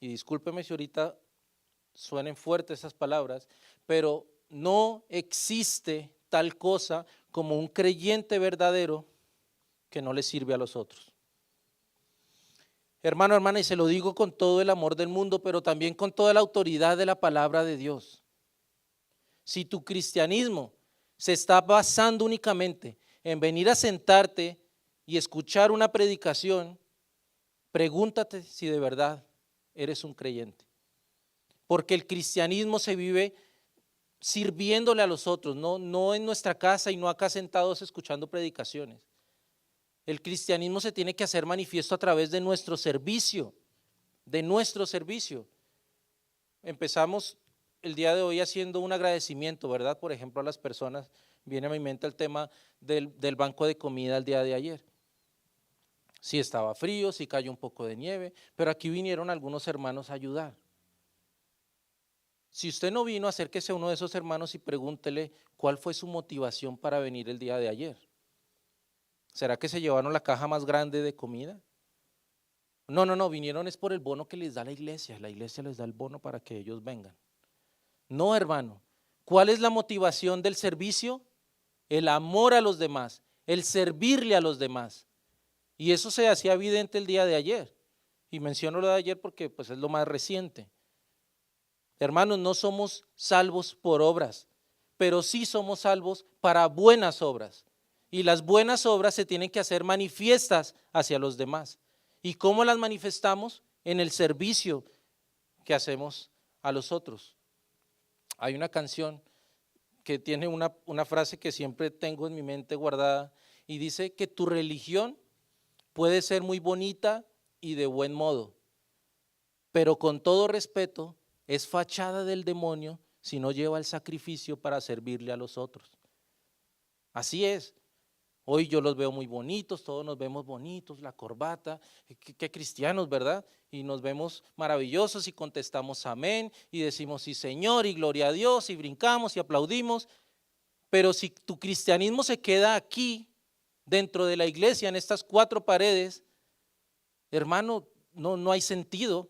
Speaker 1: Y discúlpeme si ahorita suenen fuertes esas palabras, pero no existe tal cosa como un creyente verdadero que no le sirve a los otros. Hermano, hermana, y se lo digo con todo el amor del mundo, pero también con toda la autoridad de la palabra de Dios. Si tu cristianismo se está basando únicamente en venir a sentarte y escuchar una predicación, pregúntate si de verdad eres un creyente. Porque el cristianismo se vive sirviéndole a los otros, no en nuestra casa y no acá sentados escuchando predicaciones. El cristianismo se tiene que hacer manifiesto a través de nuestro servicio, Empezamos el día de hoy haciendo un agradecimiento, ¿verdad? Por ejemplo, a las personas, viene a mi mente el tema del banco de comida el día de ayer. Sí estaba frío, sí cayó un poco de nieve, pero aquí vinieron algunos hermanos a ayudar. Si usted no vino, acérquese a uno de esos hermanos y pregúntele cuál fue su motivación para venir el día de ayer. ¿Será que se llevaron la caja más grande de comida? No, vinieron es por el bono que les da la iglesia les da el bono para que ellos vengan. No, hermano, ¿cuál es la motivación del servicio? El amor a los demás, el servirle a los demás. Y eso se hacía evidente el día de ayer. Y menciono lo de ayer porque pues es lo más reciente. Hermanos, no somos salvos por obras, pero sí somos salvos para buenas obras. Y las buenas obras se tienen que hacer manifiestas hacia los demás. ¿Y cómo las manifestamos? En el servicio que hacemos a los otros. Hay una canción que tiene una frase que siempre tengo en mi mente guardada y dice que tu religión puede ser muy bonita y de buen modo, pero con todo respeto es fachada del demonio si no lleva el sacrificio para servirle a los otros. Así es. Hoy yo los veo muy bonitos, todos nos vemos bonitos, la corbata, qué cristianos, ¿verdad? Y nos vemos maravillosos y contestamos amén y decimos sí Señor y gloria a Dios y brincamos y aplaudimos, pero si tu cristianismo se queda aquí, dentro de la iglesia, en estas cuatro paredes, hermano, no hay sentido.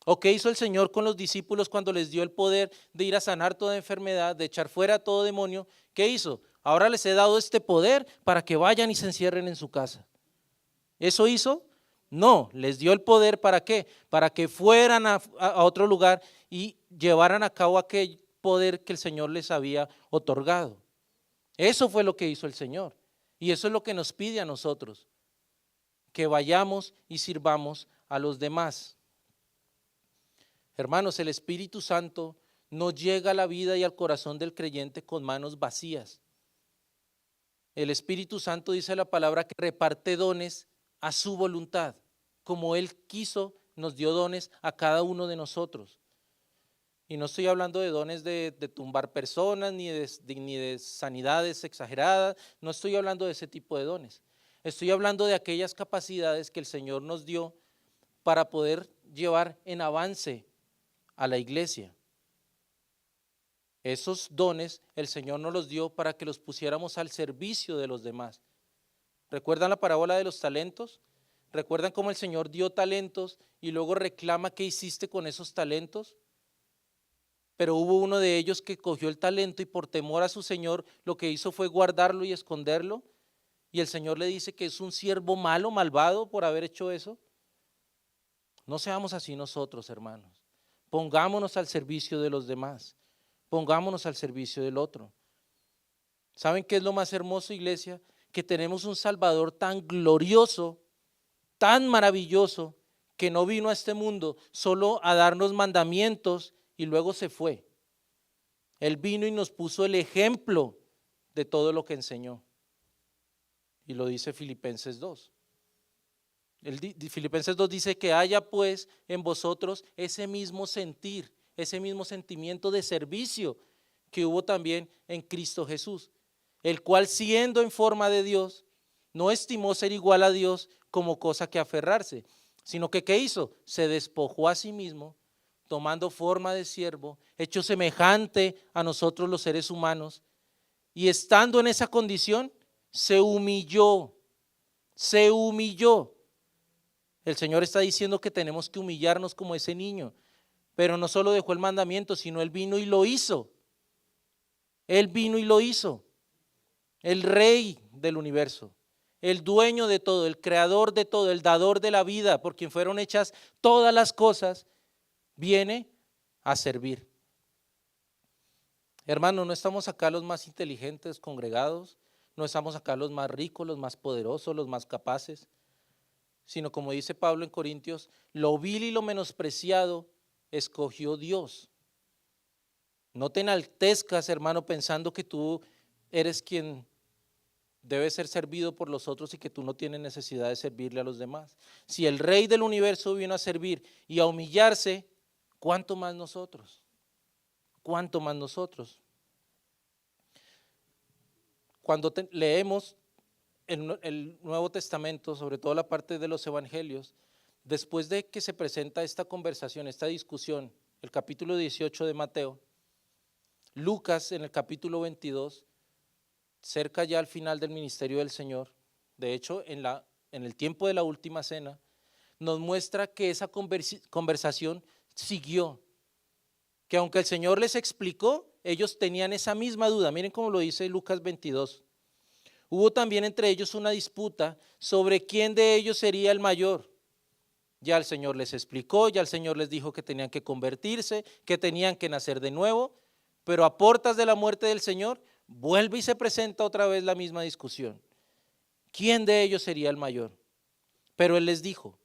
Speaker 1: ¿O qué hizo el Señor con los discípulos cuando les dio el poder de ir a sanar toda enfermedad, de echar fuera todo demonio? ¿Qué hizo? Ahora les he dado este poder para que vayan y se encierren en su casa. ¿Eso hizo? No, les dio el poder ¿para qué? Para que fueran a otro lugar y llevaran a cabo aquel poder que el Señor les había otorgado. Eso fue lo que hizo el Señor. Y eso es lo que nos pide a nosotros, que vayamos y sirvamos a los demás. Hermanos, el Espíritu Santo no llega a la vida y al corazón del creyente con manos vacías. El Espíritu Santo, dice la palabra, que reparte dones a su voluntad. Como Él quiso, nos dio dones a cada uno de nosotros. Y no estoy hablando de dones de tumbar personas, ni de sanidades exageradas, no estoy hablando de ese tipo de dones. Estoy hablando de aquellas capacidades que el Señor nos dio para poder llevar en avance a la iglesia. Esos dones el Señor nos los dio para que los pusiéramos al servicio de los demás. ¿Recuerdan la parábola de los talentos? ¿Recuerdan cómo el Señor dio talentos y luego reclama qué hiciste con esos talentos? Pero hubo uno de ellos que cogió el talento y por temor a su Señor lo que hizo fue guardarlo y esconderlo. Y el Señor le dice que es un siervo malo, malvado por haber hecho eso. No seamos así nosotros, hermanos. Pongámonos al servicio de los demás. Pongámonos al servicio del otro. ¿Saben qué es lo más hermoso, iglesia? Que tenemos un Salvador tan glorioso, tan maravilloso, que no vino a este mundo solo a darnos mandamientos y luego se fue. Él vino y nos puso el ejemplo de todo lo que enseñó. Y lo dice Filipenses 2. Filipenses 2 dice que haya pues en vosotros ese mismo sentir, ese mismo sentimiento de servicio que hubo también en Cristo Jesús, el cual siendo en forma de Dios, no estimó ser igual a Dios como cosa que aferrarse, sino que ¿qué hizo? Se despojó a sí mismo, tomando forma de siervo, hecho semejante a nosotros los seres humanos, y estando en esa condición, se humilló. El Señor está diciendo que tenemos que humillarnos como ese niño, pero no solo dejó el mandamiento, sino Él vino y lo hizo. Él vino y lo hizo. El Rey del universo, el dueño de todo, el creador de todo, el dador de la vida, por quien fueron hechas todas las cosas, viene a servir. Hermano, no estamos acá los más inteligentes congregados, no estamos acá los más ricos, los más poderosos, los más capaces, sino como dice Pablo en Corintios, lo vil y lo menospreciado escogió Dios. No te enaltezcas, hermano, pensando que tú eres quien debe ser servido por los otros y que tú no tienes necesidad de servirle a los demás. Si el Rey del universo vino a servir y a humillarse, ¿cuánto más nosotros? ¿Cuánto más nosotros? Cuando leemos el Nuevo Testamento, sobre todo la parte de los evangelios, después de que se presenta esta conversación, esta discusión, el capítulo 18 de Mateo, Lucas en el capítulo 22, cerca ya al final del ministerio del Señor, de hecho en el tiempo de la última cena, nos muestra que esa conversación siguió, que aunque el Señor les explicó, ellos tenían esa misma duda. Miren cómo lo dice Lucas 22. Hubo también entre ellos una disputa sobre quién de ellos sería el mayor. Ya el Señor les explicó, ya el Señor les dijo que tenían que convertirse, que tenían que nacer de nuevo, pero a portas de la muerte del Señor, vuelve y se presenta otra vez la misma discusión. ¿Quién de ellos sería el mayor? Pero Él les dijo,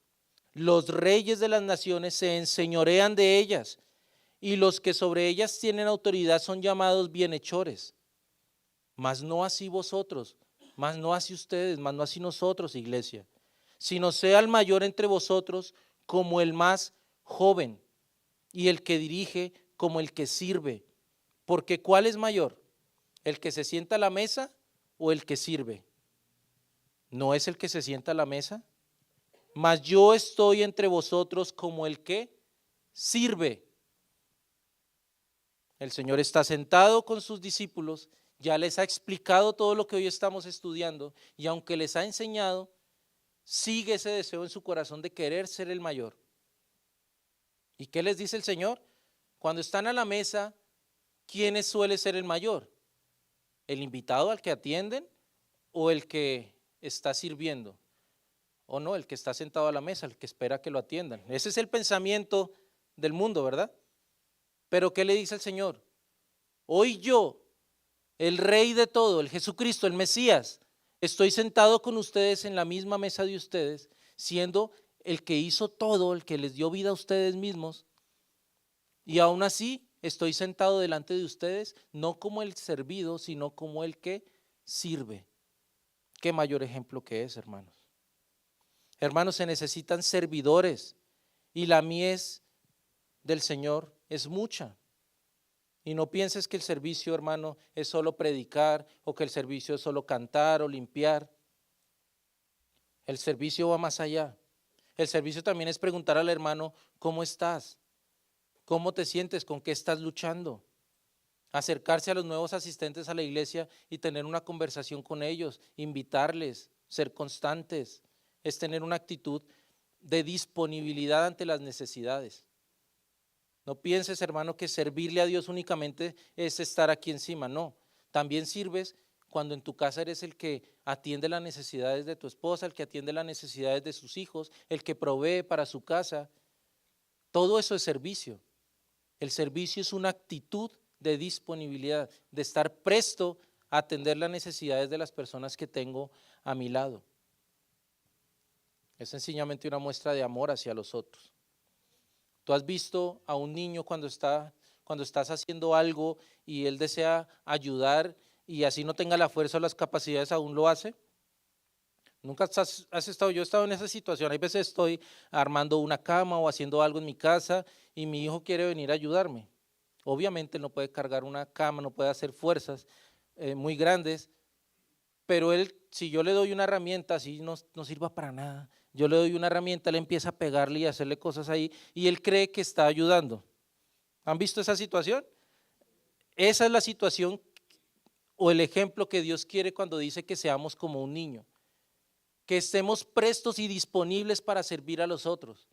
Speaker 1: los reyes de las naciones se enseñorean de ellas, y los que sobre ellas tienen autoridad son llamados bienhechores. Mas no así vosotros, mas no así ustedes, mas no así nosotros, iglesia, sino sea el mayor entre vosotros como el más joven, y el que dirige como el que sirve. Porque ¿cuál es mayor? ¿El que se sienta a la mesa o el que sirve? ¿No es el que se sienta a la mesa? Mas yo estoy entre vosotros como el que sirve. El Señor está sentado con sus discípulos, ya les ha explicado todo lo que hoy estamos estudiando, y aunque les ha enseñado, sigue ese deseo en su corazón de querer ser el mayor. ¿Y qué les dice el Señor? Cuando están a la mesa, ¿quién suele ser el mayor? ¿El invitado al que atienden o el que está sirviendo? O no, el que está sentado a la mesa, el que espera que lo atiendan. Ese es el pensamiento del mundo, ¿verdad? Pero ¿qué le dice el Señor? Hoy yo, el Rey de todo, el Jesucristo, el Mesías, estoy sentado con ustedes en la misma mesa de ustedes, siendo el que hizo todo, el que les dio vida a ustedes mismos, y aún así estoy sentado delante de ustedes, no como el servido, sino como el que sirve. ¿Qué mayor ejemplo que es, hermanos? Hermanos, se necesitan servidores y la mies del Señor es mucha. Y no pienses que el servicio, hermano, es solo predicar o que el servicio es solo cantar o limpiar. El servicio va más allá. El servicio también es preguntar al hermano, ¿cómo estás? ¿Cómo te sientes? ¿Con qué estás luchando? Acercarse a los nuevos asistentes a la iglesia y tener una conversación con ellos, invitarles, ser constantes, es tener una actitud de disponibilidad ante las necesidades. No pienses, hermano, que servirle a Dios únicamente es estar aquí encima, no. También sirves cuando en tu casa eres el que atiende las necesidades de tu esposa, el que atiende las necesidades de sus hijos, el que provee para su casa. Todo eso es servicio. El servicio es una actitud de disponibilidad, de estar presto a atender las necesidades de las personas que tengo a mi lado. Es sencillamente una muestra de amor hacia los otros. Tú has visto a un niño cuando estás haciendo algo y él desea ayudar y así no tenga la fuerza o las capacidades, aún lo hace. Nunca has estado, yo he estado en esa situación, hay veces estoy armando una cama o haciendo algo en mi casa y mi hijo quiere venir a ayudarme. Obviamente no puede cargar una cama, no puede hacer fuerzas muy grandes, pero él, si yo le doy una herramienta, así no sirva para nada, yo le doy una herramienta, él empieza a pegarle y a hacerle cosas ahí y él cree que está ayudando. ¿Han visto esa situación? Esa es la situación o el ejemplo que Dios quiere cuando dice que seamos como un niño, que estemos prestos y disponibles para servir a los otros.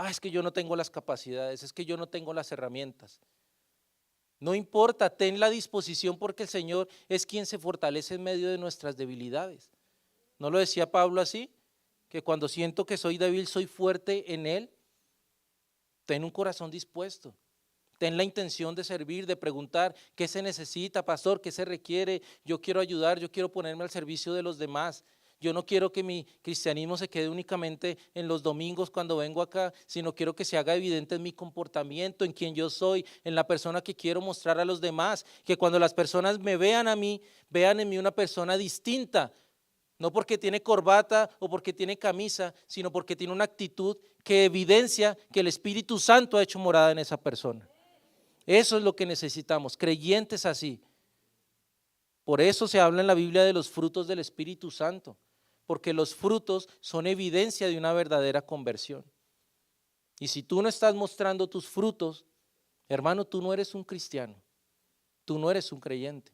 Speaker 1: Es que yo no tengo las capacidades, es que yo no tengo las herramientas. No importa, ten la disposición porque el Señor es quien se fortalece en medio de nuestras debilidades. ¿No lo decía Pablo así? Que cuando siento que soy débil, soy fuerte en Él. Ten un corazón dispuesto. Ten la intención de servir, de preguntar qué se necesita, pastor, qué se requiere. Yo quiero ayudar, yo quiero ponerme al servicio de los demás. Yo no quiero que mi cristianismo se quede únicamente en los domingos cuando vengo acá, sino quiero que se haga evidente en mi comportamiento, en quién yo soy, en la persona que quiero mostrar a los demás, que cuando las personas me vean a mí, vean en mí una persona distinta, no porque tiene corbata o porque tiene camisa, sino porque tiene una actitud que evidencia que el Espíritu Santo ha hecho morada en esa persona. Eso es lo que necesitamos, creyentes así. Por eso se habla en la Biblia de los frutos del Espíritu Santo, porque los frutos son evidencia de una verdadera conversión. Y si tú no estás mostrando tus frutos, hermano, tú no eres un cristiano, tú no eres un creyente.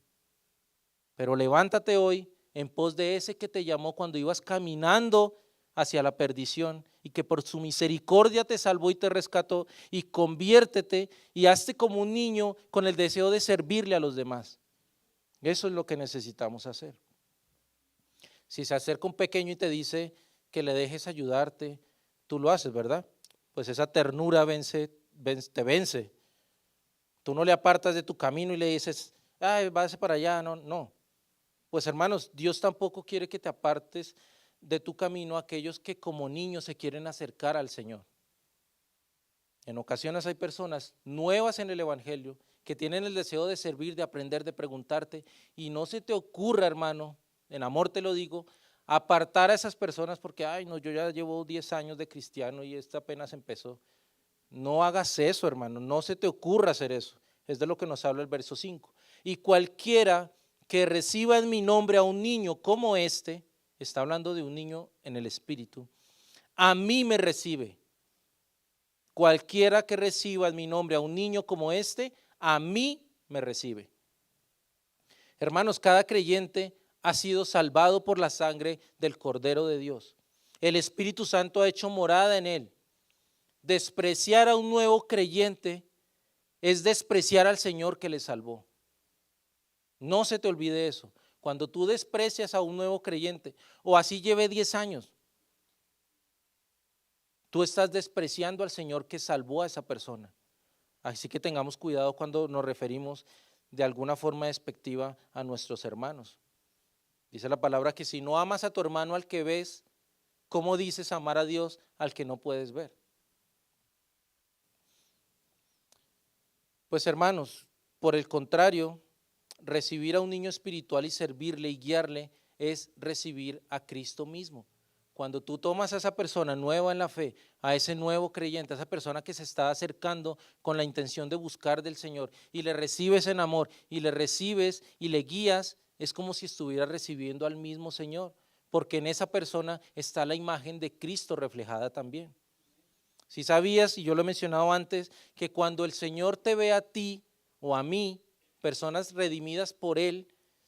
Speaker 1: Pero levántate hoy en pos de ese que te llamó cuando ibas caminando hacia la perdición y que por su misericordia te salvó y te rescató, y conviértete y hazte como un niño con el deseo de servirle a los demás. Eso es lo que necesitamos hacer. Si se acerca un pequeño y te dice que le dejes ayudarte, tú lo haces, ¿verdad? Pues esa ternura te vence. Tú no le apartas de tu camino y le dices, váyase para allá, no. Pues hermanos, Dios tampoco quiere que te apartes de tu camino a aquellos que como niños se quieren acercar al Señor. En ocasiones hay personas nuevas en el Evangelio que tienen el deseo de servir, de aprender, de preguntarte, y no se te ocurra, hermano, en amor te lo digo, apartar a esas personas porque, no, yo ya llevo 10 años de cristiano y esta apenas empezó. No hagas eso, hermano, no se te ocurra hacer eso. Es de lo que nos habla el verso 5. Y cualquiera que reciba en mi nombre a un niño como este, está hablando de un niño en el espíritu, a mí me recibe. Cualquiera que reciba en mi nombre a un niño como este, a mí me recibe. Hermanos, cada creyente ha sido salvado por la sangre del Cordero de Dios. El Espíritu Santo ha hecho morada en él. Despreciar a un nuevo creyente es despreciar al Señor que le salvó. No se te olvide eso. Cuando tú desprecias a un nuevo creyente, o así lleve 10 años, tú estás despreciando al Señor que salvó a esa persona. Así que tengamos cuidado cuando nos referimos de alguna forma despectiva a nuestros hermanos. Dice la palabra que si no amas a tu hermano al que ves, ¿cómo dices amar a Dios al que no puedes ver? Pues hermanos, por el contrario, recibir a un niño espiritual y servirle y guiarle es recibir a Cristo mismo. Cuando tú tomas a esa persona nueva en la fe, a ese nuevo creyente, a esa persona que se está acercando con la intención de buscar del Señor y le recibes en amor y le recibes y le guías, es como si estuvieras recibiendo al mismo Señor, porque en esa persona está la imagen de Cristo reflejada también. Si sabías, y yo lo he mencionado antes, que cuando el Señor te ve a ti o a mí, personas redimidas por Él,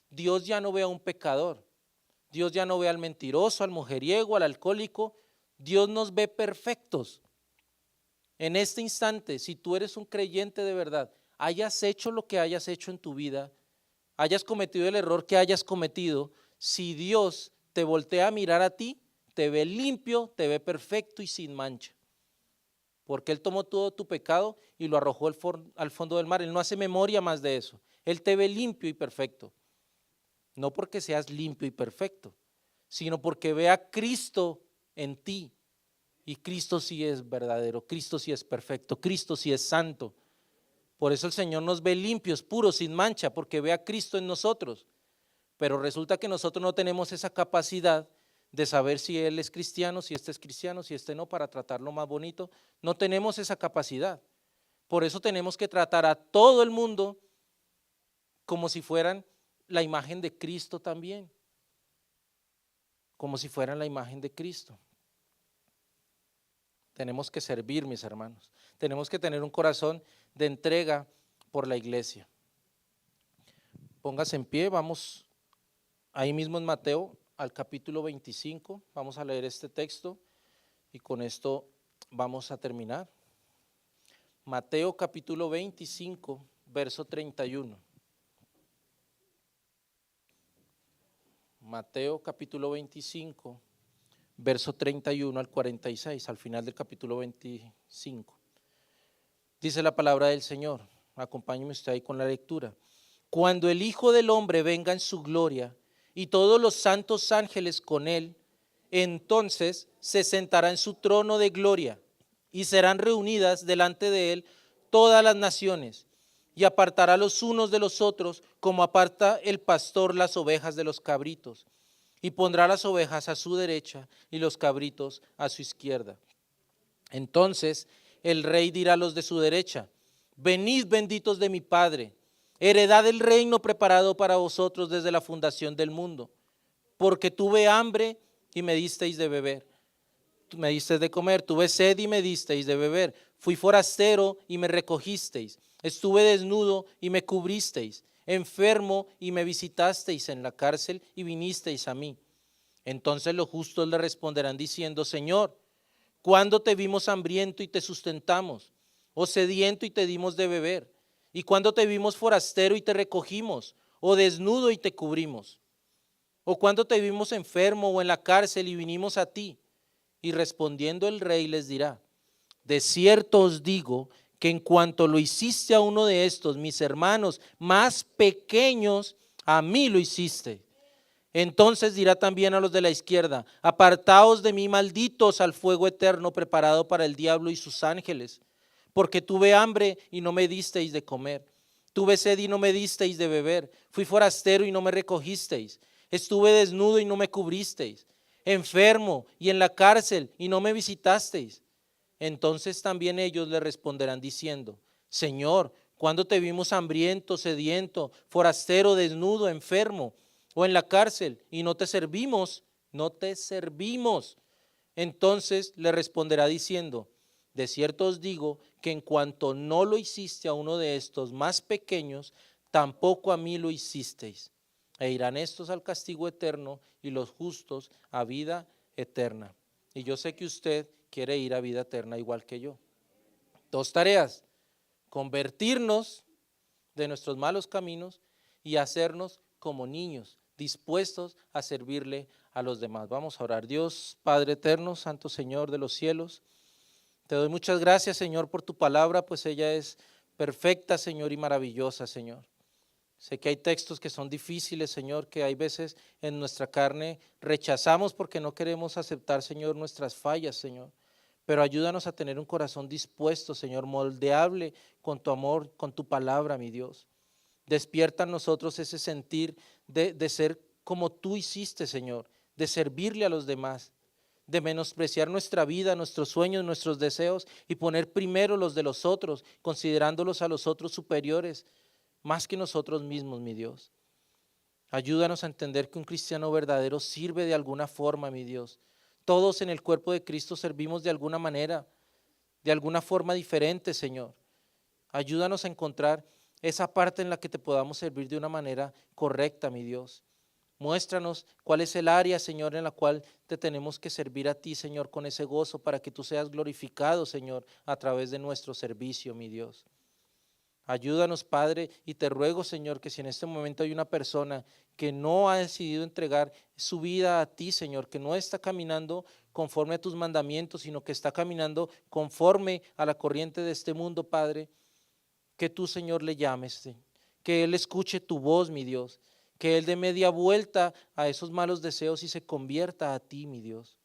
Speaker 1: Dios ya no ve a un pecador, Dios ya no ve al mentiroso, al mujeriego, al alcohólico, Dios nos ve perfectos. En este instante, si tú eres un creyente de verdad, hayas hecho lo que hayas hecho en tu vida, hayas cometido el error que hayas cometido, si Dios te voltea a mirar a ti, te ve limpio, te ve perfecto y sin mancha. Porque Él tomó todo tu pecado y lo arrojó al fondo del mar. Él no hace memoria más de eso. Él te ve limpio y perfecto. No porque seas limpio y perfecto, sino porque ve a Cristo en ti. Y Cristo sí es verdadero, Cristo sí es perfecto, Cristo sí es santo. Por eso el Señor nos ve limpios, puros, sin mancha, porque ve a Cristo en nosotros. Pero resulta que nosotros no tenemos esa capacidad de saber si él es cristiano, si este es cristiano, si este no, para tratarlo más bonito. No tenemos esa capacidad. Por eso tenemos que tratar a todo el mundo como si fueran la imagen de Cristo también. Como si fueran la imagen de Cristo. Tenemos que servir, mis hermanos. Tenemos que tener un corazón de entrega por la iglesia. Póngase en pie, vamos ahí mismo en Mateo, al capítulo 25, vamos a leer este texto y con esto vamos a terminar. Mateo capítulo 25, verso 31. Mateo capítulo 25, verso 31 al 46, al final del capítulo 25. Dice la palabra del Señor, acompáñeme usted ahí con la lectura. Cuando el Hijo del Hombre venga en su gloria y todos los santos ángeles con él, entonces se sentará en su trono de gloria y serán reunidas delante de él todas las naciones y apartará los unos de los otros como aparta el pastor las ovejas de los cabritos y pondrá las ovejas a su derecha y los cabritos a su izquierda. Entonces el rey dirá a los de su derecha: venid benditos de mi Padre, heredad el reino preparado para vosotros desde la fundación del mundo, porque tuve hambre y me disteis de beber, me disteis de comer, tuve sed y me disteis de beber, fui forastero y me recogisteis, estuve desnudo y me cubristeis, enfermo y me visitasteis en la cárcel y vinisteis a mí. Entonces los justos le responderán diciendo: Señor, ¿cuándo te vimos hambriento y te sustentamos, o sediento y te dimos de beber? ¿Y cuándo te vimos forastero y te recogimos, o desnudo y te cubrimos? ¿O cuándo te vimos enfermo o en la cárcel y vinimos a ti? Y respondiendo el rey les dirá: de cierto os digo que en cuanto lo hiciste a uno de estos, mis hermanos más pequeños, a mí lo hiciste. Entonces dirá también a los de la izquierda: apartaos de mí, malditos, al fuego eterno preparado para el diablo y sus ángeles, porque tuve hambre y no me disteis de comer, tuve sed y no me disteis de beber, fui forastero y no me recogisteis, estuve desnudo y no me cubristeis, enfermo y en la cárcel y no me visitasteis. Entonces también ellos le responderán diciendo: Señor, ¿cuándo te vimos hambriento, sediento, forastero, desnudo, enfermo o en la cárcel y no te servimos? No te servimos. Entonces le responderá diciendo: de cierto os digo que en cuanto no lo hiciste a uno de estos más pequeños, tampoco a mí lo hicisteis. E irán estos al castigo eterno y los justos a vida eterna. Y yo sé que usted quiere ir a vida eterna igual que yo. 2 tareas: convertirnos de nuestros malos caminos y hacernos como niños, dispuestos a servirle a los demás. Vamos a orar. Dios, Padre eterno, Santo Señor de los cielos, te doy muchas gracias, Señor, por tu palabra, pues ella es perfecta, Señor, y maravillosa, Señor. Sé que hay textos que son difíciles, Señor, que hay veces en nuestra carne rechazamos porque no queremos aceptar, Señor, nuestras fallas, Señor. Pero ayúdanos a tener un corazón dispuesto, Señor, moldeable con tu amor, con tu palabra, mi Dios. Despierta en nosotros ese sentir de ser como tú hiciste, Señor, de servirle a los demás, de menospreciar nuestra vida, nuestros sueños, nuestros deseos y poner primero los de los otros, considerándolos a los otros superiores, más que nosotros mismos, mi Dios. Ayúdanos a entender que un cristiano verdadero sirve de alguna forma, mi Dios. Todos en el cuerpo de Cristo servimos de alguna manera, de alguna forma diferente, Señor. Ayúdanos a encontrar esa parte en la que te podamos servir de una manera correcta, mi Dios. Muéstranos cuál es el área, Señor, en la cual te tenemos que servir a ti, Señor, con ese gozo para que tú seas glorificado, Señor, a través de nuestro servicio, mi Dios. Ayúdanos, Padre, y te ruego, Señor, que si en este momento hay una persona que no ha decidido entregar su vida a ti, Señor, que no está caminando conforme a tus mandamientos, sino que está caminando conforme a la corriente de este mundo, Padre, que tú, Señor, le llames, que Él escuche tu voz, mi Dios, que Él dé media vuelta a esos malos deseos y se convierta a ti, mi Dios.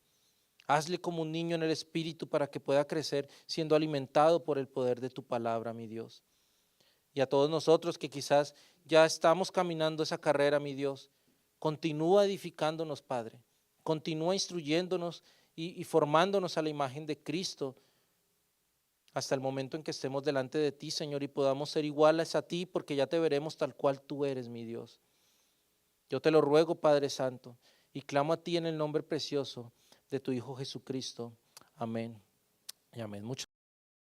Speaker 1: Hazle como un niño en el Espíritu para que pueda crecer siendo alimentado por el poder de tu palabra, mi Dios. Y a todos nosotros que quizás ya estamos caminando esa carrera, mi Dios, continúa edificándonos, Padre, continúa instruyéndonos y formándonos a la imagen de Cristo hasta el momento en que estemos delante de ti, Señor, y podamos ser iguales a ti, porque ya te veremos tal cual tú eres, mi Dios. Yo te lo ruego, Padre Santo, y clamo a ti en el nombre precioso de tu Hijo Jesucristo. Amén y amén.